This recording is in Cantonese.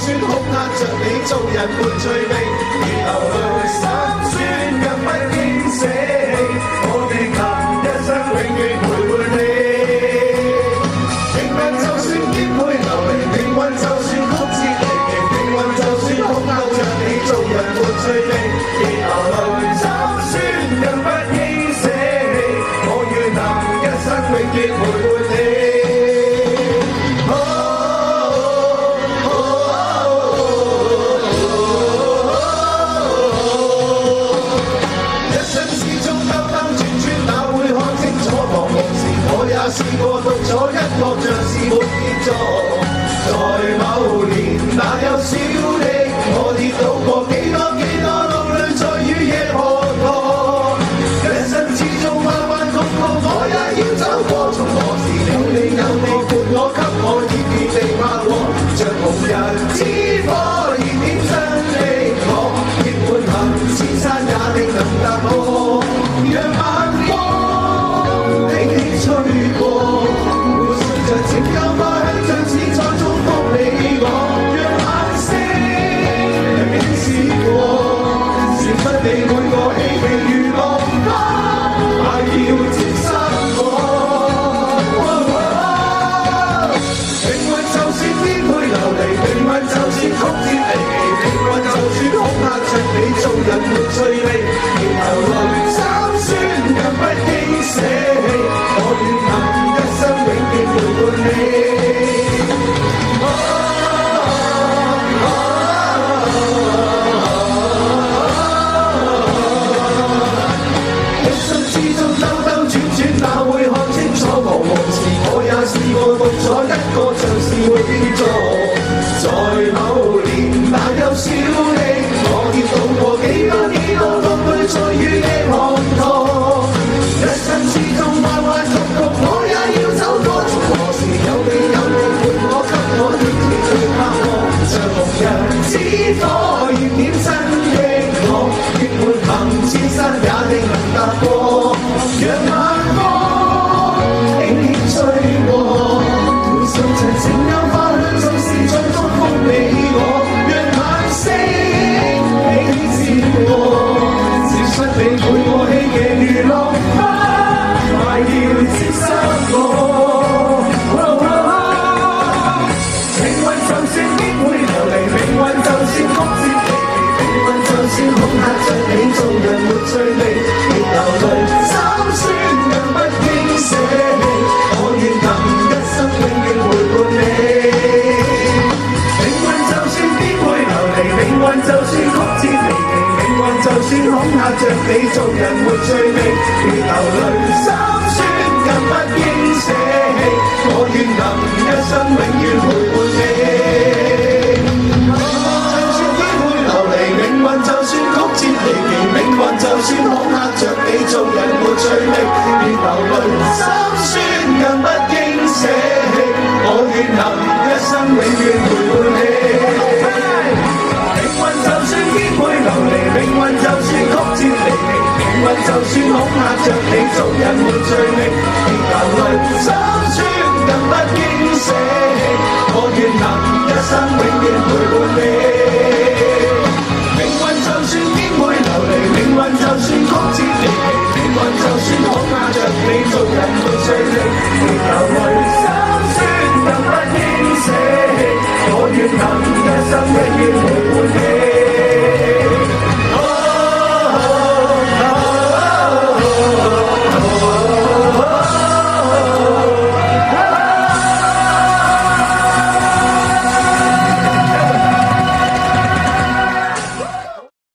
算恐嚇着你，做人沒趣味，而流淚心酸更不應捨棄。我願能一生永遠陪伴你。命運就算顛沛流離，命運就算曲折離奇，命運就算恐嚇着你，做人沒趣味，而流淚心酸更不應捨棄。我願能一生永遠陪伴你。試過獨坐一角，像是沒結座。在某年，哪有小力？我跌倒過幾多路淚，在雨夜滂沱。人生之中彎彎曲曲，我也要走過。從何時有你伴我，給我熱烈地拍和，像紅日之火，燃點真理我。亦滿行千山也定能踏破，讓晚風輕輕吹過。情有花香，像是在祝福你我，讓晚星輕閃過，傳不你每個希冀如浪花，快要沾濕我。命運就算顛沛流離，命運就算曲折離奇，命運就算恐嚇着你，做人沒趣味，而流淚心酸更不應捨棄。我願能一生永遠陪伴你。一生之中兜兜轉轉，哪會看清楚茫茫時？我也試過獨坐一個，像是會變座。在某年，哪有小力？我跌倒過幾多路淚，在雨夜滂沱。一生之中彎彎曲曲，我也要走過。從何時有你伴我，給我熱烈地拍和，像紅日之火，燃點真的我。亦滿行千山也定能踏過，讓晚風輕輕吹過。每數場情有花香，就是在祝福你我。讓晚星輕閃過，接出你每個希冀如浪花，快要沾濕我。命運就算顛沛流離，命運就算曲折離奇，命運就算恐嚇着你，做人沒趣味，而流淚心酸更不應捨棄。我願能一生永遠陪伴你。命運就算顛沛流離，命運就算曲折離奇，命運就算恐嚇着你，做人沒趣味，而流淚心酸更不應捨棄。我願能一生永遠陪伴你。就算顛沛流離，命運就算曲折離奇，命運就算恐嚇着你，做人沒趣味，而流淚心酸更不應捨棄。我願能一生永遠陪伴你。命運就算顛沛流離，命運就算曲折離奇，命運就算恐嚇着你，做人沒趣味，而流淚心酸更不應捨棄。我願能一生永遠陪伴你。命運就算顛沛流離，命運就算曲折離奇，命運就算恐嚇着你，做人沒趣味，而流淚心酸更不應捨棄。我願能一生永遠陪伴你。